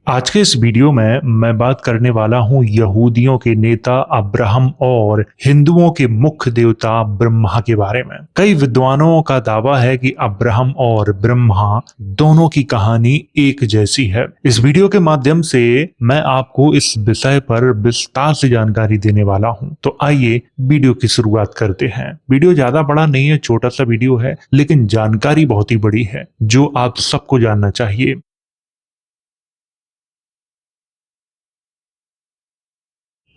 आज के इस वीडियो में मैं बात करने वाला हूं यहूदियों के नेता अब्राहम और हिंदुओं के मुख्य देवता ब्रह्मा के बारे में। कई विद्वानों का दावा है कि अब्राहम और ब्रह्मा दोनों की कहानी एक जैसी है। इस वीडियो के माध्यम से मैं आपको इस विषय पर विस्तार से जानकारी देने वाला हूं। तो आइए वीडियो की शुरुआत करते हैं। वीडियो ज्यादा बड़ा नहीं है, छोटा सा वीडियो है, लेकिन जानकारी बहुत ही बड़ी है जो आप सबको जानना चाहिए।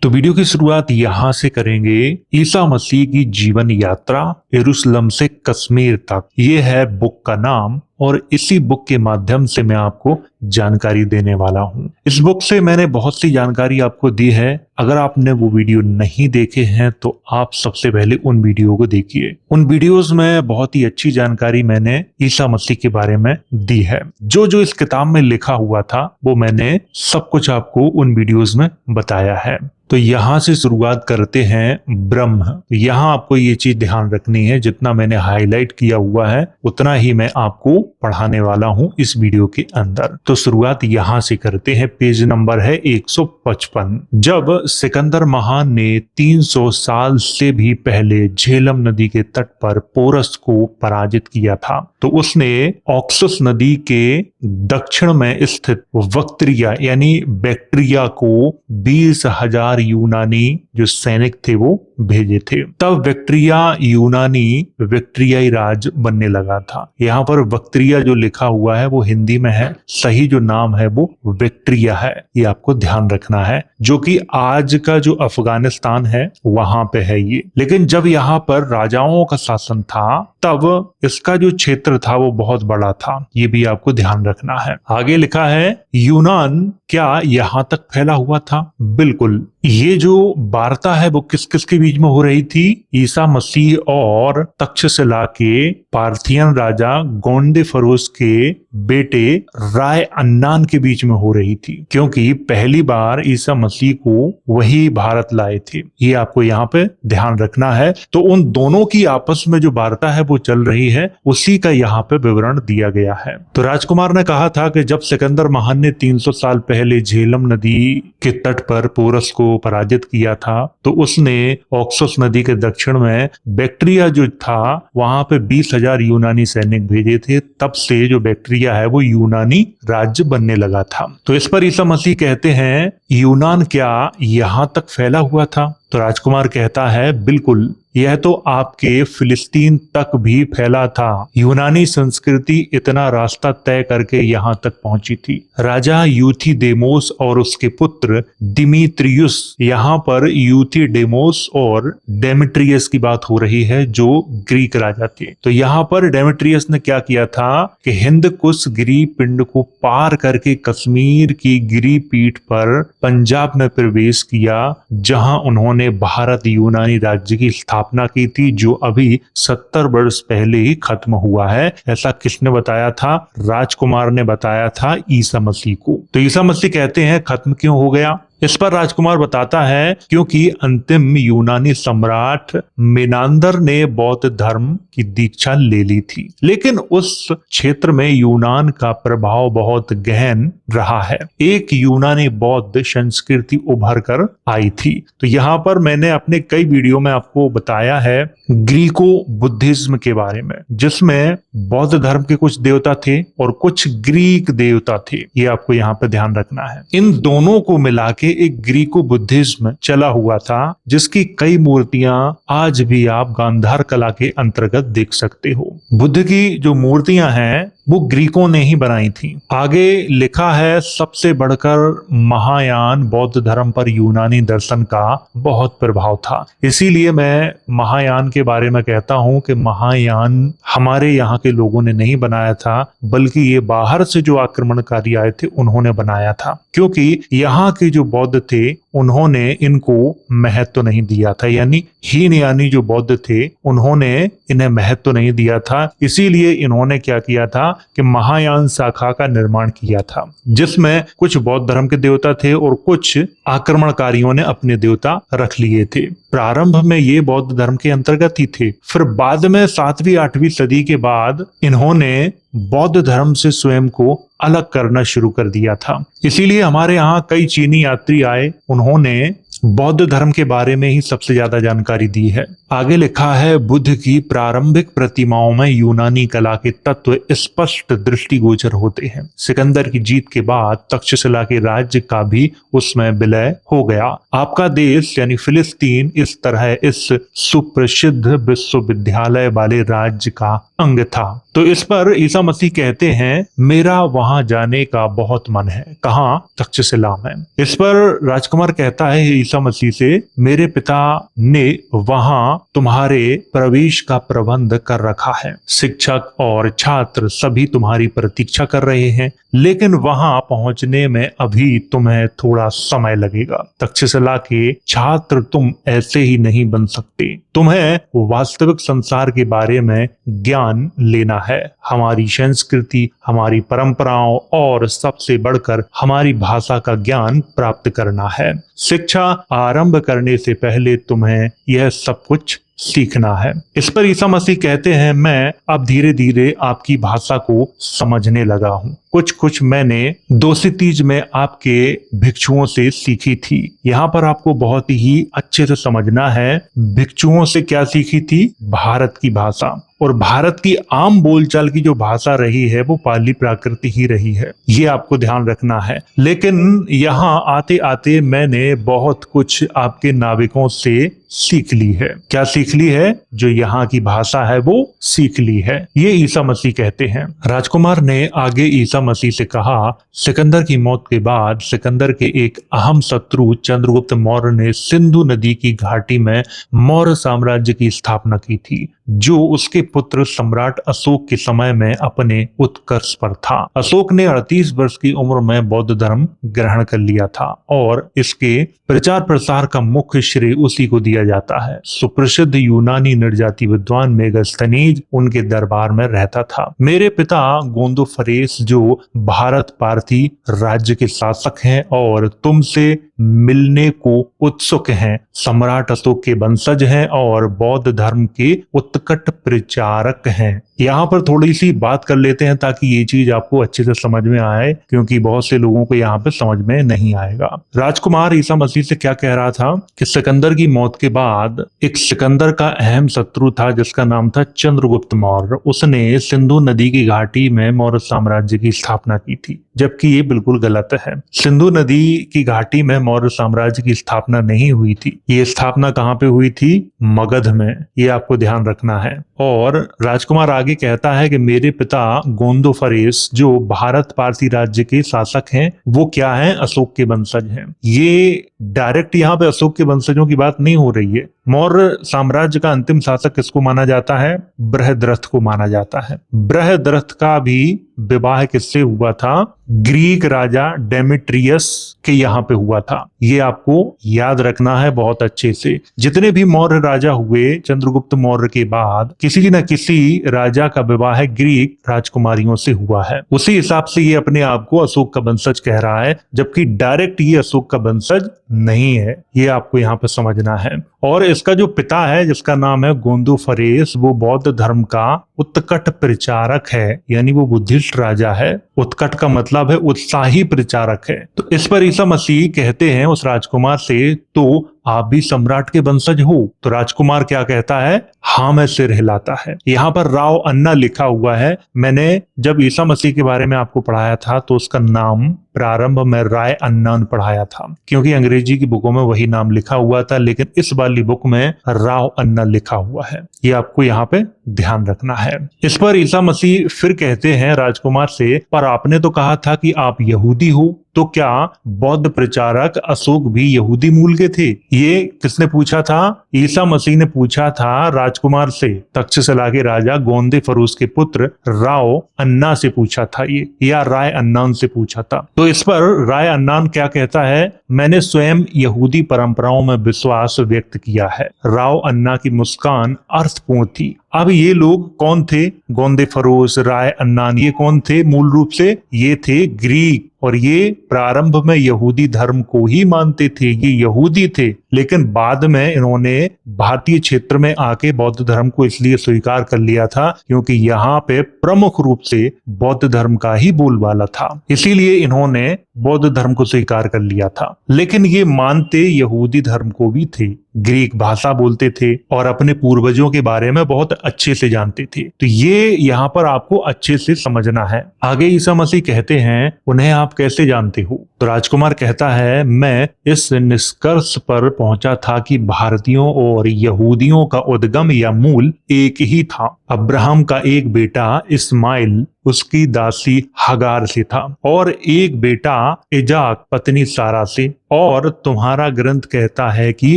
तो वीडियो की शुरुआत यहां से करेंगे। ईसा मसीह की जीवन यात्रा यरूशलेम से कश्मीर तक, ये है बुक का नाम, और इसी बुक के माध्यम से मैं आपको जानकारी देने वाला हूं। इस बुक से मैंने बहुत सी जानकारी आपको दी है। अगर आपने वो वीडियो नहीं देखे हैं तो आप सबसे पहले उन वीडियो को देखिए। उन वीडियोस में बहुत ही अच्छी जानकारी मैंने ईसा मसीह के बारे में दी है। जो जो इस किताब में लिखा हुआ था वो मैंने सब कुछ आपको उन वीडियोस में बताया है। तो यहां से शुरुआत करते हैं। ब्रह्म, यहां आपको ये चीज ध्यान रखनी है, जितना मैंने हाईलाइट किया हुआ है उतना ही मैं आपको पढ़ाने वाला हूं इस वीडियो के अंदर। तो शुरुआत यहां से करते हैं। पेज नंबर है 155। जब सिकंदर महान ने 300 साल से भी पहले झेलम नदी के तट पर पोरस को पराजित किया था, तो उसने ऑक्सस नदी के दक्षिण में स्थित वक्त्रिया यानी बैक्ट्रिया को 20,000 यूनानी जो सैनिक थे वो भेजे थे। तब वक्ट्रिया यूनानी वक्ट्रियाई राज बनने लगा था। यहाँ पर वक्ट्रिया जो लिखा हुआ है वो हिंदी में है, सही जो नाम है वो वक्ट्रिया है, ये आपको ध्यान रखना है, जो कि आज का जो अफगानिस्तान है वहां पे है ये। लेकिन जब यहाँ पर राजाओं का शासन था तब इसका जो क्षेत्र था वो बहुत बड़ा था, ये भी आपको ध्यान रखना है। आगे लिखा है यूनान क्या यहाँ तक फैला हुआ था? बिल्कुल। ये जो वार्ता है वो किस किस के बीच में हो रही थी? ईसा मसीह और तक्षशिला के पार्थियन राजा गोंडेफरोस के बेटे राय अन्नान के बीच में हो रही थी, क्योंकि पहली बार ईसा मसीह को वही भारत लाए थे। ये आपको यहाँ पे ध्यान रखना है। तो उन दोनों की आपस में जो वार्ता है वो चल रही है, उसी का यहाँ पे विवरण दिया गया है। तो राजकुमार ने कहा था कि जब सिकंदर महान ने 300 साल पहले झेलम नदी के तट पर पोरस को पराजित किया था, तो उसने ऑक्सस नदी के दक्षिण में बैक्ट्रिया जो था वहां पे 20,000 यूनानी सैनिक भेजे थे। तब से जो बैक्ट्रिया है वो यूनानी राज्य बनने लगा था। तो इस पर ईसा मसीह कहते हैं यूनान क्या यहां तक फैला हुआ था? तो राजकुमार कहता है बिल्कुल, यह तो आपके फिलिस्तीन तक भी फैला था। यूनानी संस्कृति इतना रास्ता तय करके यहाँ तक पहुंची थी। राजा यूथिडेमोस और उसके पुत्र दिमित्रियुस, यहाँ पर यूथिडेमोस और डेमेट्रियस की बात हो रही है जो ग्रीक राजा थे। तो यहाँ पर डेमेट्रियस ने क्या किया था कि हिंद कुश गिरी पिंड को पार करके कश्मीर की गिरी पीठ पर पंजाब में प्रवेश किया, जहां उन्होंने भारत यूनानी राज्य की स्थापना की थी, जो अभी 70 वर्ष पहले ही खत्म हुआ है। ऐसा किसने बताया था? राजकुमार ने बताया था ईसा मसीह को। तो ईसा मसीह कहते हैं खत्म क्यों हो गया? इस पर राजकुमार बताता है क्योंकि अंतिम यूनानी सम्राट मेनांदर ने बौद्ध धर्म की दीक्षा ले ली थी, लेकिन उस क्षेत्र में यूनान का प्रभाव बहुत गहन रहा है। एक यूनानी बौद्ध संस्कृति उभर कर आई थी। तो यहाँ पर मैंने अपने कई वीडियो में आपको बताया है ग्रीको बुद्धिज्म के बारे में, जिसमें बौद्ध धर्म के कुछ देवता थे और कुछ ग्रीक देवता थे। ये आपको यहाँ पे ध्यान रखना है। इन दोनों को मिला के एक ग्रीको बुद्धिज्म चला हुआ था, जिसकी कई मूर्तियां आज भी आप गांधार कला के अंतर्गत देख सकते हो। बुद्ध की जो मूर्तियां हैं वो ग्रीकों ने ही बनाई थी। आगे लिखा है सबसे बढ़कर महायान बौद्ध धर्म पर यूनानी दर्शन का बहुत प्रभाव था। इसीलिए मैं महायान के बारे में कहता हूं कि महायान हमारे यहाँ के लोगों ने नहीं बनाया था, बल्कि ये बाहर से जो आक्रमणकारी आए थे उन्होंने बनाया था, क्योंकि यहाँ के जो बौद्ध थे उन्होंने इनको महत्व नहीं दिया था, यानी हीन यानी जो बौद्ध थे उन्होंने इन्हें महत्व नहीं दिया था। इसीलिए इन्होंने क्या किया था कि महायान शाखा का निर्माण किया था, जिसमें कुछ बौद्ध धर्म के देवता थे और कुछ आक्रमणकारियों ने अपने देवता रख लिए थे। प्रारंभ में ये बौद्ध धर्म के अंतर्गत ही थे, फिर बाद में 7वीं 8वीं सदी के बाद इन्होंने बौद्ध धर्म से स्वयं को अलग करना शुरू कर दिया था। इसीलिए हमारे यहाँ कई चीनी यात्री आए, उन्होंने बौद्ध धर्म के बारे में ही सबसे ज्यादा जानकारी दी है। आगे लिखा है, बुद्ध की प्रारंभिक प्रतिमाओं में यूनानी कला के तत्व स्पष्ट दृष्टिगोचर होते हैं। सिकंदर की जीत के बाद तक्षशिला के राज्य का भी उसमें विलय हो गया। आपका देश यानी फिलिस्तीन इस तरह इस सुप्रसिद्ध विश्वविद्यालय वाले राज्य का अंग था। तो इस पर ईसा मसीह कहते हैं, मेरा वहां जाने का बहुत मन है। कहाँ? तक्षशिला में। इस पर राजकुमार कहता है ईसा मसीह से, मेरे पिता ने वहां तुम्हारे प्रवेश का प्रबंध कर रखा है। शिक्षक और छात्र सभी तुम्हारी प्रतीक्षा कर रहे हैं, लेकिन वहां पहुंचने में अभी तुम्हें थोड़ा समय लगेगा। तक्षशिला के छात्र तुम ऐसे ही नहीं बन सकते। तुम्हें वास्तविक संसार के बारे में ज्ञान लेना है, हमारी संस्कृति, हमारी परंपराओं और सबसे बढ़कर हमारी भाषा का ज्ञान प्राप्त करना है। शिक्षा आरंभ करने से पहले तुम्हें यह सब कुछ सीखना है। इस पर ईसा मसीह कहते हैं, मैं अब धीरे धीरे आपकी भाषा को समझने लगा हूँ। कुछ मैंने दोसितीज में आपके भिक्षुओं से सीखी थी। यहाँ पर आपको बहुत ही अच्छे से समझना है, भिक्षुओं से क्या सीखी थी? भारत की भाषा। और भारत की आम बोलचाल की जो भाषा रही है वो पाली प्राकृत ही रही है, ये आपको ध्यान रखना है। लेकिन यहाँ आते आते मैंने बहुत कुछ आपके नाविकों से सीख ली है। क्या सीख ली है? जो यहाँ की भाषा है वो सीख ली है। ये ईसा मसीह कहते हैं। राजकुमार ने आगे ईसा मसीह से कहा, सिकंदर की मौत के बाद सिकंदर के एक अहम शत्रु चंद्रगुप्त मौर्य ने सिंधु नदी की घाटी में मौर्य साम्राज्य की स्थापना की थी, जो उसके पुत्र सम्राट अशोक के समय में अपने उत्कर्ष पर था। अशोक ने 38 वर्ष की उम्र में बौद्ध धर्म ग्रहण कर लिया था और इसके प्रचार प्रसार का मुख्य श्रेय उसी को दिया जाता है। सुप्रसिद्ध यूनानी नृजाति विद्वान मेगास्थनीज उनके दरबार में रहता था। मेरे पिता गोंदोफरेस जो भारत पारथी राज्य के शासक हैं और तुमसे मिलने को उत्सुक हैं, सम्राट अशोक के वंशज हैं और बौद्ध धर्म के उत्कट प्रचारक हैं। यहाँ पर थोड़ी सी बात कर लेते हैं ताकि ये चीज आपको अच्छे से समझ में आए, क्योंकि बहुत से लोगों को यहाँ पे समझ में नहीं आएगा। राजकुमार ईसा मसीह से क्या कह रहा था कि सिकंदर की मौत के बाद एक सिकंदर का अहम शत्रु था जिसका नाम था चंद्रगुप्त मौर्य। उसने सिंधु नदी की घाटी में मौर्य साम्राज्य की स्थापना की थी, जबकि ये बिल्कुल गलत है। सिंधु नदी की घाटी में मौर्य साम्राज्य की स्थापना नहीं हुई थी। ये स्थापना कहाँ पे हुई थी? मगध में। ये आपको ध्यान रखना है। और राजकुमार आगे कहता है कि मेरे पिता गोंदोफरेस जो भारत पारसी राज्य के शासक हैं, वो क्या हैं? अशोक के वंशज हैं। ये डायरेक्ट यहाँ पे अशोक के वंशजों की बात नहीं हो रही है। मौर्य साम्राज्य का अंतिम शासक किसको माना जाता है? बृहद्रथ को माना जाता है। बृहद्रथ का भी विवाह किससे हुआ था? ग्रीक राजा डेमेट्रियस के यहाँ पे हुआ था। ये आपको याद रखना है बहुत अच्छे से। जितने भी मौर्य राजा हुए चंद्रगुप्त मौर्य के बाद, किसी न किसी राजा का विवाह ग्रीक राजकुमारियों से हुआ है। उसी हिसाब से ये अपने आप को अशोक का वंशज कह रहा है, जबकि डायरेक्ट ये अशोक का वंशज नहीं है। ये आपको यहाँ पे समझना है। और इसका जो पिता है जिसका नाम है गोंदोफरेस, वो बौद्ध धर्म का उत्कट प्रचारक है, यानी वो बुद्धिस्ट राजा है। उत्कट का मतलब है उत्साही प्रचारक है। तो इस पर ईसा मसीह कहते हैं उस राजकुमार से, तो आप भी सम्राट के वंशज हो? तो राजकुमार क्या कहता है? हाँ, मैं सिर हिलाता है। यहाँ पर राव अन्ना लिखा हुआ है। मैंने जब ईसा मसीह के बारे में आपको पढ़ाया था तो उसका नाम प्रारंभ में राय अन्नान पढ़ाया था, क्योंकि अंग्रेजी की बुकों में वही नाम लिखा हुआ था, लेकिन इस वाली बुक में राव अन्ना लिखा हुआ है। ये आपको यहाँ पे ध्यान रखना है। इस पर ईसा मसीह फिर कहते हैं राजकुमार से, पर आपने तो कहा था कि आप यहूदी हो, तो क्या बौद्ध प्रचारक अशोक भी यहूदी मूल के थे? ये किसने पूछा था? ईसा मसीह ने पूछा था राजकुमार से। तक्षशिला के राजा गोंदे फरोज के पुत्र राव अन्ना से पूछा था ये, या राय अन्नान से पूछा था। तो इस पर राय अन्नान क्या कहता है? मैंने स्वयं यहूदी परंपराओं में विश्वास व्यक्त किया है। राव अन्ना की मुस्कान अर्थपूर्ण थी। अब ये लोग कौन थे? गोंदे फरोज, राय अन्नान, ये कौन थे? मूल रूप से ये थे ग्रीक और ये प्रारंभ में यहूदी धर्म को ही मानते थे, ये यहूदी थे, लेकिन बाद में इन्होंने भारतीय क्षेत्र में आके बौद्ध धर्म को इसलिए स्वीकार कर लिया था क्योंकि यहाँ पे प्रमुख रूप से बौद्ध धर्म का ही बोलबाला था, इसीलिए इन्होंने बौद्ध धर्म को स्वीकार कर लिया था। लेकिन ये मानते यहूदी धर्म को भी थे, ग्रीक भाषा बोलते थे और अपने पूर्वजों के बारे में बहुत अच्छे से जानते थे। तो ये यहाँ पर आपको अच्छे से समझना है। आगे ईसा मसीह कहते हैं, उन्हें आप कैसे जानते हो? तो राजकुमार कहता है, मैं इस निष्कर्ष पर पहुंचा था कि भारतीयों और यहूदियों का उद्गम या मूल एक ही था। अब्राहम का एक बेटा इस्माइल उसकी दासी हगार से था और एक बेटा इजाक पत्नी सारा से, और तुम्हारा ग्रंथ कहता है कि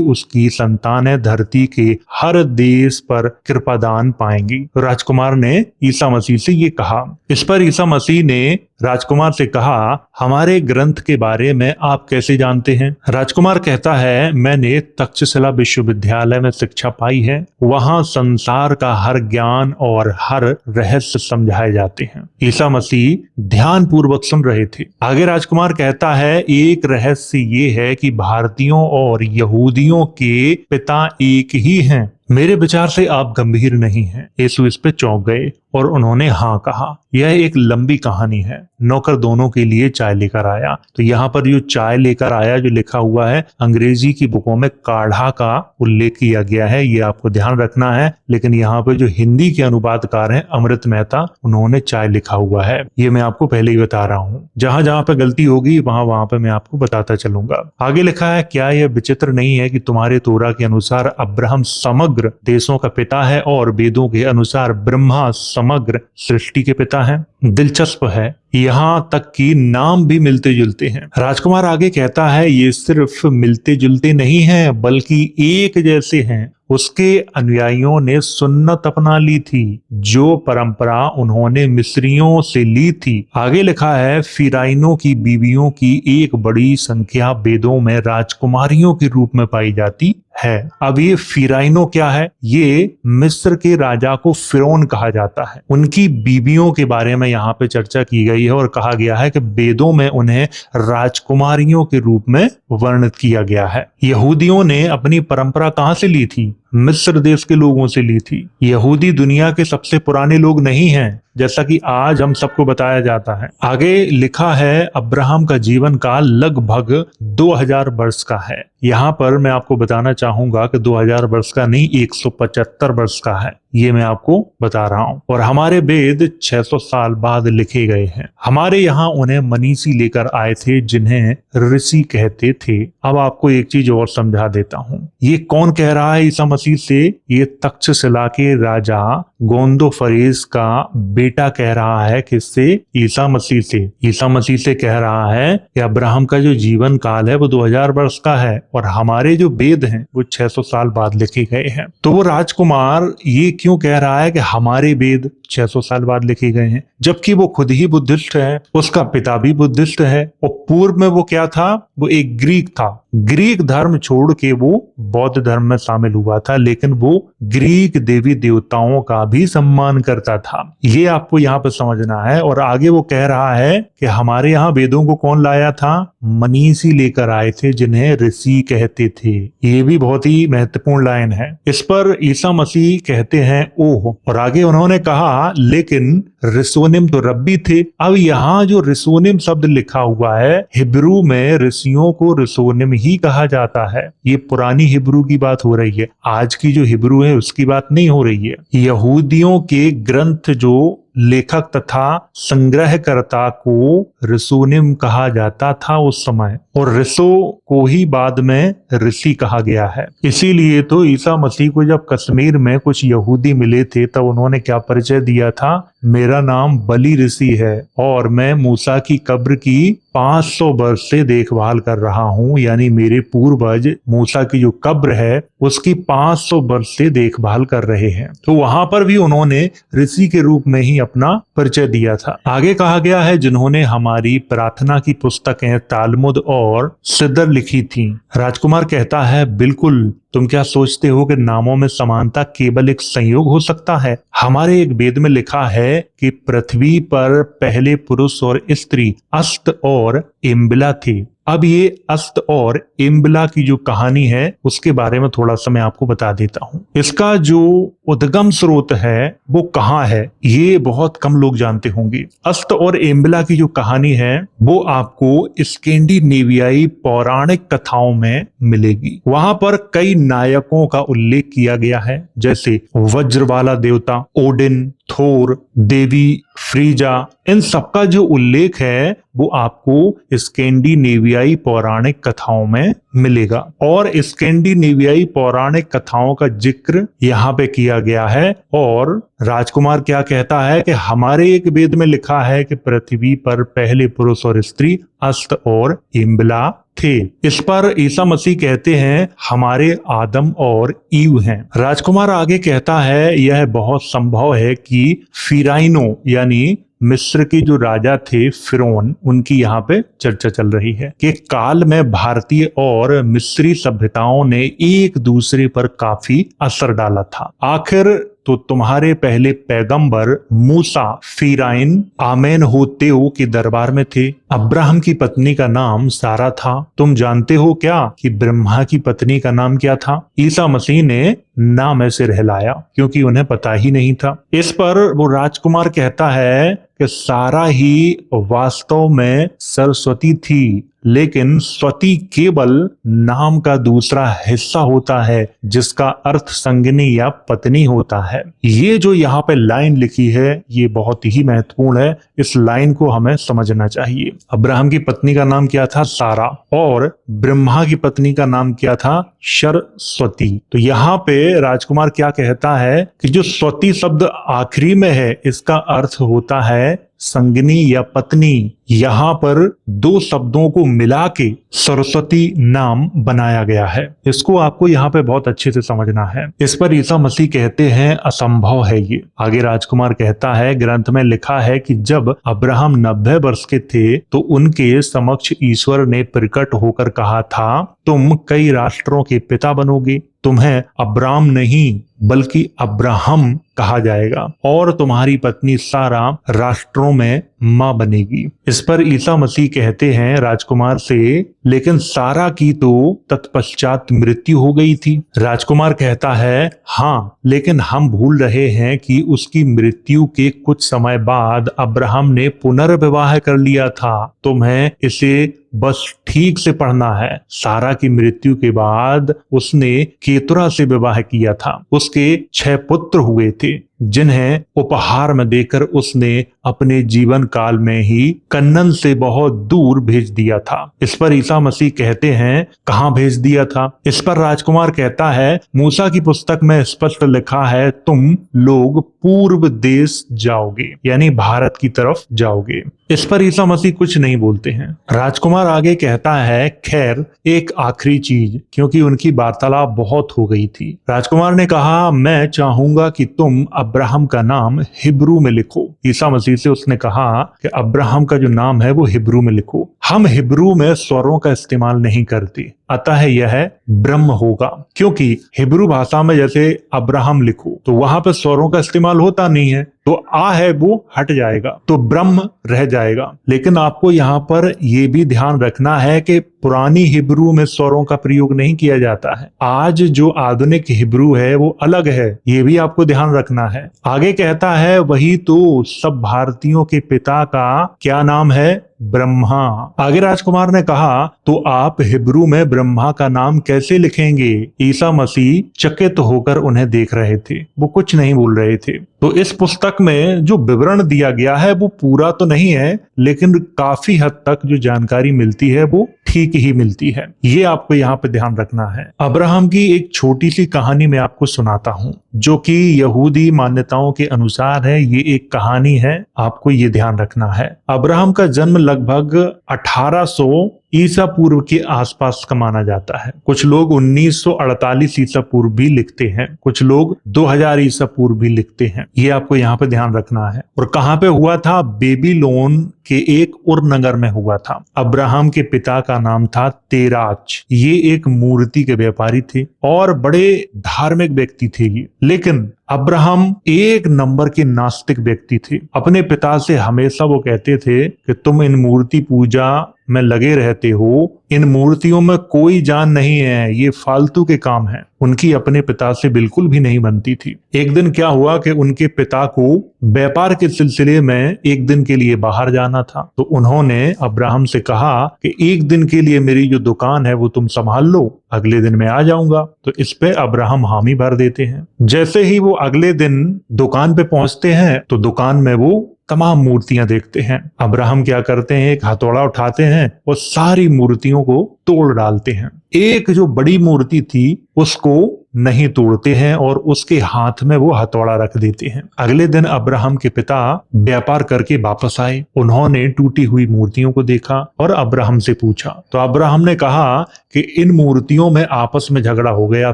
उसकी संतानें धरती के हर देश पर कृपादान पाएंगी। राजकुमार ने ईसा मसीह से ये कहा। इस पर ईसा मसीह ने राजकुमार से कहा, हमारे ग्रंथ के बारे में आप कैसे जानते हैं? राजकुमार कहता है, मैंने तक्षशिला विश्वविद्यालय में शिक्षा पाई है, वहां संसार का हर ज्ञान और हर रहस्य समझाए जाते हैं। ईसा मसीह ध्यान पूर्वक सुन रहे थे। आगे राजकुमार कहता है, एक रहस्य ये है कि भारतीयों और यहूदियों के पिता एक ही हैं। मेरे विचार से आप गंभीर नहीं हैं। यीशु इस पे चौंक गए और उन्होंने हाँ कहा। यह एक लंबी कहानी है। नौकर दोनों के लिए चाय लेकर आया। तो यहाँ पर जो चाय लेकर आया जो लिखा हुआ है, अंग्रेजी की बुकों में काढ़ा का उल्लेख किया गया है, ये आपको ध्यान रखना है। लेकिन यहाँ पे जो हिंदी के अनुवादकार हैं अमृत मेहता, उन्होंने चाय लिखा हुआ है। ये मैं आपको पहले ही बता रहा हूँ। जहां जहां पे गलती होगी वहां पे मैं आपको बताता चलूंगा। आगे लिखा है, क्या यह विचित्र नहीं है कि तुम्हारे तोरा के अनुसार अब्राहम समग्र देशों का पिता है और वेदों के अनुसार ब्रह्मा समग्र सृष्टि के पिता है? दिलचस्प है, यहाँ तक कि नाम भी मिलते जुलते हैं। राजकुमार आगे कहता है, ये सिर्फ मिलते जुलते नहीं हैं बल्कि एक जैसे हैं। उसके अनुयायियों ने सुन्नत अपना ली थी, जो परंपरा उन्होंने मिस्रियों से ली थी। आगे लिखा है, फिराइनों की बीवियों की एक बड़ी संख्या वेदों में राजकुमारियों के रूप में पाई जाती है। अब ये फिराइनो क्या है? ये मिस्र के राजा को फिरौन कहा जाता है। उनकी बीवियों के बारे में यहाँ पे चर्चा की गई है और कहा गया है कि वेदों में उन्हें राजकुमारियों के रूप में वर्णित किया गया है। यहूदियों ने अपनी परंपरा कहाँ से ली थी? मिस्र देश के लोगों से ली थी। यहूदी दुनिया के सबसे पुराने लोग नहीं हैं, जैसा कि आज हम सबको बताया जाता है। आगे लिखा है, अब्राहम का जीवन काल लगभग 2000 वर्ष का है। यहाँ पर मैं आपको बताना चाहूंगा कि 2000 वर्ष का नहीं, 175 वर्ष का है। ये मैं आपको बता रहा हूँ। और हमारे वेद 600 साल बाद लिखे गए हैं। हमारे यहाँ उन्हें मनीषी लेकर आए थे जिन्हें ऋषि कहते थे। अब आपको एक चीज और समझा देता हूँ। ये कौन कह रहा है ईसा मसीह से? ये तक्षशिला के राजा गोंदोफरेस का बेटा कह रहा है। किससे? ईसा मसीह से। ईसा मसीह से कह रहा है कि अब्राहम का जो जीवन काल है वो 2000 वर्ष का है और हमारे जो वेद हैं वो 600 साल बाद लिखे गए हैं। तो वो राजकुमार ये क्यों कह रहा है कि हमारे वेद 600 साल बाद लिखे गए हैं, जबकि वो खुद ही बुद्धिस्ट है, उसका पिता भी बुद्धिस्ट है और पूर्व में वो क्या था? वो एक ग्रीक था। ग्रीक धर्म छोड़ के वो बौद्ध धर्म में शामिल हुआ था, लेकिन वो ग्रीक देवी देवताओं का भी सम्मान करता था। ये आपको यहाँ पर समझना है। और आगे वो कह रहा है कि हमारे यहाँ वेदों को कौन लाया था? मनीषी लेकर आए थे जिन्हें ऋषि कहते थे। ये भी बहुत ही महत्वपूर्ण लाइन है। इस पर ईसा मसीह कहते हैं ओह, और आगे उन्होंने कहा लेकिन रिसोनिम तो रब्बी थे। अब यहाँ जो रिसोनिम शब्द लिखा हुआ है, हिब्रू में ऋषियों को रिसोनिम ही कहा जाता है। ये पुरानी हिब्रू की बात हो रही है, आज की जो हिब्रू है उसकी बात नहीं हो रही है। यहूदियों के ग्रंथ जो लेखक तथा संग्रहकर्ता को रिसोनिम कहा जाता था उस समय, और रिसो को ही बाद में ऋषि कहा गया है। इसीलिए तो ईसा मसीह को जब कश्मीर में कुछ यहूदी मिले थे तब उन्होंने क्या परिचय दिया था? मेरा नाम बली ऋषि है और मैं मूसा की कब्र की 500 वर्ष से देखभाल कर रहा हूँ। यानी मेरे पूर्वज मूसा की जो कब्र है उसकी 500 वर्ष से देखभाल कर रहे हैं। तो वहां पर भी उन्होंने ऋषि के रूप में ही अपना परिचय दिया था। आगे कहा गया है, जिन्होंने हमारी प्रार्थना की पुस्तकें तालमुद और सिदर लिखी थी। राजकुमार कहता है बिल्कुल, तुम क्या सोचते हो कि नामों में समानता केवल एक संयोग हो सकता है? हमारे एक वेद में लिखा है कि पृथ्वी पर पहले पुरुष और स्त्री अस्त और इम्बिला थे। अब ये अस्त और इम्बिला की जो कहानी है उसके बारे में थोड़ा सा मैं आपको बता देता हूँ। इसका जो उद्गम स्रोत है वो कहाँ है, ये बहुत कम लोग जानते होंगे। अस्त और इम्बिला की जो कहानी है वो आपको स्कैंडिनेवियाई पौराणिक कथाओं में मिलेगी। वहां पर कई नायकों का उल्लेख किया गया है, जैसे वज्रवाला देवता ओडिन, थोर, देवी फ्रीजा। इन सबका जो उल्लेख है वो आपको स्कैंडिनेवियाई पौराणिक कथाओं में मिलेगा, और स्कैंडिनेवियाई पौराणिक कथाओं का जिक्र यहाँ पे किया गया है। और राजकुमार क्या कहता है कि हमारे एक वेद में लिखा है कि पृथ्वी पर पहले पुरुष और स्त्री अस्त और इम्बिला थे। इस पर ईसा मसीह कहते हैं हमारे आदम और ईव हैं। राजकुमार आगे कहता है यह बहुत संभव है कि फिराइनो यानी मिस्र के जो राजा थे फिरौन, उनकी यहाँ पे चर्चा चल रही है कि काल में भारतीय और मिस्री सभ्यताओं ने एक दूसरे पर काफी असर डाला था। आखिर तो तुम्हारे पहले पैगंबर मूसा फिराइन आमेनहोतेउ के दरबार में थे। अब्राहम की पत्नी का नाम सारा था। तुम जानते हो क्या कि ब्रह्मा की पत्नी का नाम क्या था? ईसा मसीह ने नाम ऐसे रहलाया क्योंकि उन्हें पता ही नहीं था। इस पर वो राजकुमार कहता है कि सारा ही वास्तव में सरस्वती थी, लेकिन स्वती केवल नाम का दूसरा हिस्सा होता है जिसका अर्थ संगिनी या पत्नी होता है। ये जो यहाँ पे लाइन लिखी है ये बहुत ही महत्वपूर्ण है, इस लाइन को हमें समझना चाहिए। अब्राहम की पत्नी का नाम क्या था? सारा। और ब्रह्मा की पत्नी का नाम क्या था? सरस्वती। तो यहाँ पे राजकुमार क्या कहता है कि जो स्वती शब्द आखिरी में है इसका अर्थ होता है संगिनी या पत्नी। यहाँ पर दो शब्दों को मिला के सरस्वती नाम बनाया गया है। इसको आपको यहाँ पे बहुत अच्छे से समझना है। इस पर ईसा मसीह कहते हैं असंभव है ये। आगे राजकुमार कहता है ग्रंथ में लिखा है कि जब अब्राहम 90 वर्ष के थे तो उनके समक्ष ईश्वर ने प्रकट होकर कहा था तुम कई राष्ट्रों के पिता बनोगे, तुम्हें अब्राम नहीं बल्कि अब्राहम कहा जाएगा, और तुम्हारी पत्नी सारा राष्ट्रों में मां बनेगी। इस पर ईसा मसीह कहते हैं राजकुमार से लेकिन सारा की तो तत्पश्चात मृत्यु हो गई थी। राजकुमार कहता है हाँ, लेकिन हम भूल रहे हैं कि उसकी मृत्यु के कुछ समय बाद अब्राहम ने पुनर्विवाह कर लिया था। तुम्हें इसे बस ठीक से पढ़ना है। सारा की मृत्यु के बाद उसने केतुरा से विवाह किया था। उसके 6 पुत्र हुए थे जिन्हें उपहार में देकर उसने अपने जीवन काल में ही कन्नन से बहुत दूर भेज दिया था। इस पर ईसा मसीह कहते हैं कहां भेज दिया था? इस पर राजकुमार कहता है मूसा की पुस्तक में स्पष्ट लिखा है तुम लोग पूर्व देश जाओगे, यानी भारत की तरफ जाओगे। इस पर ईसा मसीह कुछ नहीं बोलते हैं। राजकुमार आगे कहता है खैर एक आखिरी चीज, क्योंकि उनकी वार्तालाप बहुत हो गई थी। राजकुमार ने कहा मैं चाहूंगा कि तुम अब्राहम का नाम हिब्रू में लिखो। ईसा मसीह से उसने कहा कि अब्राहम का जो नाम है वो हिब्रू में लिखो। हम हिब्रू में स्वरों का इस्तेमाल नहीं करते, अतः यह ब्रह्म होगा, क्योंकि हिब्रू भाषा में जैसे अब्राहम लिखो तो वहां पर स्वरों का इस्तेमाल होता नहीं है, तो आ है वो हट जाएगा तो ब्रह्म रह जाएगा। लेकिन आपको यहाँ पर ये भी ध्यान रखना है कि पुरानी हिब्रू में स्वरों का प्रयोग नहीं किया जाता है। आज जो आधुनिक हिब्रू है वो अलग है, ये भी आपको ध्यान रखना है। आगे कहता है वही तो सब भारतीयों के पिता का क्या नाम है? ब्रह्मा। आगे राजकुमार ने कहा तो आप हिब्रू में ब्रह्मा का नाम कैसे लिखेंगे? ईसा मसीह चकित होकर उन्हें देख रहे थे, वो कुछ नहीं बोल रहे थे। तो इस पुस्तक में जो विवरण दिया गया है वो पूरा तो नहीं है, लेकिन काफी हद तक जो जानकारी मिलती है वो ठीक ही मिलती है। ये आपको यहाँ पे ध्यान रखना है। अब्राहम की एक छोटी सी कहानी मैं आपको सुनाता हूँ जो कि यहूदी मान्यताओं के अनुसार है। ये एक कहानी है, आपको ये ध्यान रखना है। अब्राहम का जन्म लगभग 1800 ईसा पूर्व के आसपास का माना जाता है। कुछ लोग 1948 ईसा पूर्व भी लिखते हैं, कुछ लोग 2000 ईसा पूर्व भी लिखते हैं। ये आपको यहाँ पे ध्यान रखना है। और कहाँ पे हुआ था? बेबीलोन के एक उर नगर में हुआ था। अब्राहम के पिता का नाम था तेराच। ये एक मूर्ति के व्यापारी थे और बड़े धार्मिक व्यक्ति थे ये। लेकिन अब्राहम एक नंबर के नास्तिक व्यक्ति थे। अपने पिता से हमेशा वो कहते थे कि तुम इन मूर्ति पूजा में लगे रहते हो, इन मूर्तियों में कोई जान नहीं है, ये फालतू के काम है। उनकी अपने पिता से बिल्कुल भी नहीं बनती थी। एक दिन क्या हुआ कि उनके पिता को व्यापार के सिलसिले में एक दिन के लिए बाहर जाना था, तो उन्होंने अब्राहम से कहा कि एक दिन के लिए मेरी जो दुकान है वो तुम संभाल लो, अगले दिन मैं आ जाऊंगा। तो इस पे अब्राहम हामी भर देते हैं। जैसे ही वो अगले दिन दुकान पे पहुंचते हैं तो दुकान में वो तमाम मूर्तियां देखते हैं। अब्राहम क्या करते हैं? एक हथौड़ा उठाते हैं और सारी मूर्तियों को तोड़ डालते हैं। एक जो बड़ी मूर्ति थी उसको नहीं तोड़ते हैं और उसके हाथ में वो हथौड़ा रख देते हैं। अगले दिन अब्राहम के पिता व्यापार करके वापस आए। उन्होंने टूटी हुई मूर्तियों को देखा और अब्राहम से पूछा, तो अब्राहम ने कहा कि इन मूर्तियों में आपस में झगड़ा हो गया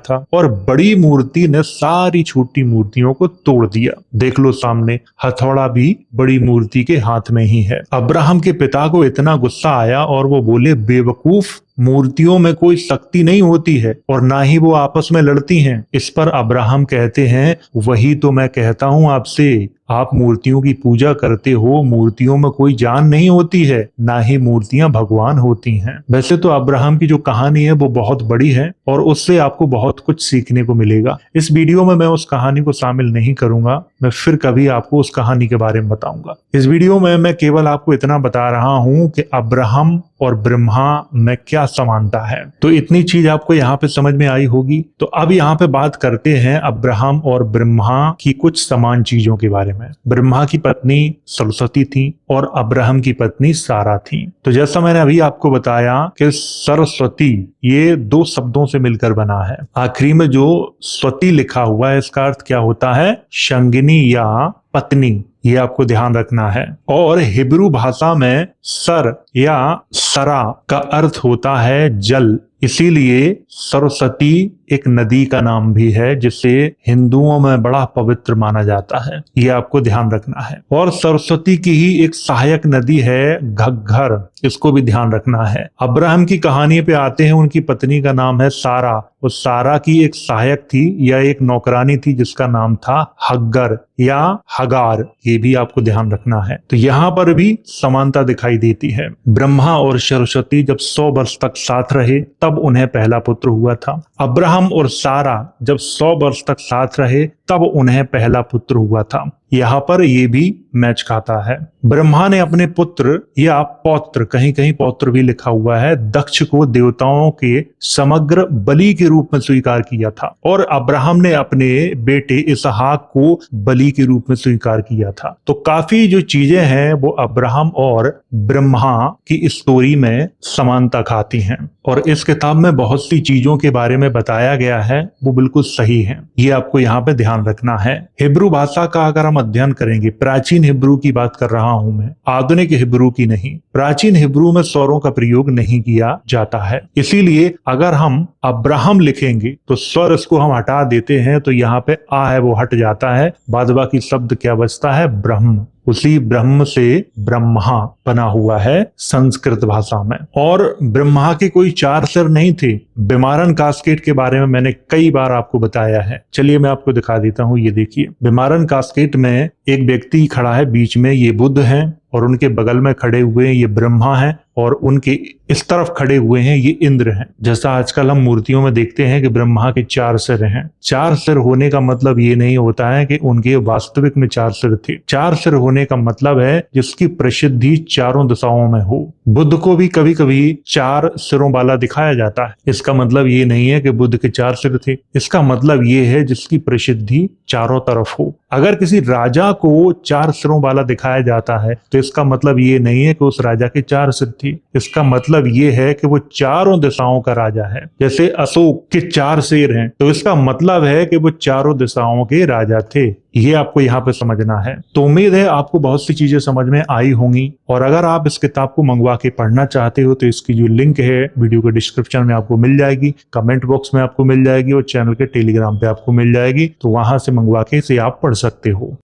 था और बड़ी मूर्ति ने सारी छोटी मूर्तियों को तोड़ दिया। देख लो सामने, हथौड़ा भी बड़ी मूर्ति के हाथ में ही है। अब्राहम के पिता को इतना गुस्सा आया और वो बोले, बेवकूफ, मूर्तियों में कोई शक्ति नहीं होती है और ना ही वो आपस में लड़ती हैं। इस पर अब्राहम कहते हैं, वही तो मैं कहता हूं आपसे, आप मूर्तियों की पूजा करते हो, मूर्तियों में कोई जान नहीं होती है, ना ही मूर्तियां भगवान होती हैं। वैसे तो अब्राहम की जो कहानी है वो बहुत बड़ी है और उससे आपको बहुत कुछ सीखने को मिलेगा। इस वीडियो में मैं उस कहानी को शामिल नहीं करूंगा, मैं फिर कभी आपको उस कहानी के बारे में बताऊंगा। इस वीडियो में मैं केवल आपको इतना बता रहा हूं कि अब्राहम और ब्रह्मा में क्या समानता है। तो इतनी चीज आपको यहाँ पे समझ में आई होगी। तो अब यहाँ पे बात करते हैं अब्राहम और ब्रह्मा की कुछ समान चीजों के बारे में। ब्रह्मा की पत्नी सरस्वती थी और अब्राहम की पत्नी सारा थी। तो जैसा मैंने अभी आपको बताया कि सरस्वती ये दो शब्दों से मिलकर बना है। आखिरी में जो स्वती लिखा हुआ है इसका अर्थ क्या होता है? संगिनी या पत्नी। ये आपको ध्यान रखना है। और हिब्रू भाषा में सर या सरा का अर्थ होता है जल। इसीलिए सरस्वती एक नदी का नाम भी है जिसे हिंदुओं में बड़ा पवित्र माना जाता है। ये आपको ध्यान रखना है। और सरस्वती की ही एक सहायक नदी है घग्गर, इसको भी ध्यान रखना है। अब्राहम की कहानी पे आते हैं, उनकी पत्नी का नाम है सारा। और सारा की एक सहायक थी या एक नौकरानी थी जिसका नाम था हग्गर या हगार। ये भी आपको ध्यान रखना है। तो यहाँ पर भी समानता दिखाई देती है। ब्रह्मा और सरस्वती जब 100 वर्ष तक साथ रहे तब उन्हें पहला पुत्र हुआ था। अब्राहम और सारा जब 100 वर्ष तक साथ रहे तब उन्हें पहला पुत्र हुआ था। यहाँ पर ये भी मैच खाता है। ब्रह्मा ने अपने पुत्र या पौत्र, कहीं कहीं पौत्र भी लिखा हुआ है, दक्ष को देवताओं के समग्र बलि के रूप में स्वीकार किया था और अब्राहम ने अपने बेटे इसहाक को बलि के रूप में स्वीकार किया था। तो काफी जो चीजें हैं वो अब्राहम और ब्रह्मा की स्टोरी में समानता खाती हैं। और इस किताब में बहुत सी चीजों के बारे में बताया गया है वो बिल्कुल सही है। ये आपको यहाँ पे ध्यान रखना है। हिब्रू भाषा का अगर हम अध्ययन करेंगे, प्राचीन हिब्रू की बात कर रहा हूं मैं, आधुनिक हिब्रू की नहीं। प्राचीन हिब्रू में स्वरों का प्रयोग नहीं किया जाता है। इसीलिए अगर हम अब्राहम लिखेंगे तो स्वर इसको हम हटा देते हैं तो यहाँ पे आ है वो हट जाता है, बाद बाकी शब्द क्या बचता है? ब्रह्म। उसी ब्रह्म से ब्रह्मा बना हुआ है संस्कृत भाषा में। और ब्रह्मा के कोई 4 सिर नहीं थे। विमारन कास्केट के बारे में मैंने कई बार आपको बताया है। चलिए मैं आपको दिखा देता हूँ। ये देखिए, विमारन कास्केट में एक व्यक्ति खड़ा है, बीच में ये बुद्ध हैं और उनके बगल में खड़े हुए ये ब्रह्मा हैं और उनके इस तरफ खड़े हुए हैं ये इंद्र हैं। जैसा आजकल हम मूर्तियों में देखते हैं कि ब्रह्मा के 4 सिर हैं। 4 सिर होने का मतलब ये नहीं होता है कि उनके वास्तविक में 4 सिर थे। 4 सिर होने का मतलब है जिसकी प्रसिद्धि चारों दिशाओं में हो। बुद्ध को भी कभी कभी 4 सिरों वाला दिखाया जाता है। इसका मतलब ये नहीं है कि बुद्ध के 4 सिर थे। इसका मतलब ये है जिसकी प्रसिद्धि चारों तरफ हो। अगर किसी राजा को 4 सिरों वाला दिखाया जाता है तो इसका मतलब ये नहीं है कि उस राजा के 4 सिर थे। इसका मतलब ये है कि वो चारों दिशाओं का राजा है। जैसे अशोक के 4 शेर हैं तो इसका मतलब है कि वो चारों दिशाओं के राजा थे। ये आपको यहाँ पे समझना है। तो उम्मीद है आपको बहुत सी चीजें समझ में आई होंगी, और अगर आप इस किताब को मंगवा के पढ़ना चाहते हो तो इसकी जो लिंक है वीडियो के डिस्क्रिप्शन में आपको मिल जाएगी, कमेंट बॉक्स में आपको मिल जाएगी और चैनल के टेलीग्राम पे आपको मिल जाएगी, तो वहां से मंगवा के इसे आप पढ़ सकते हो।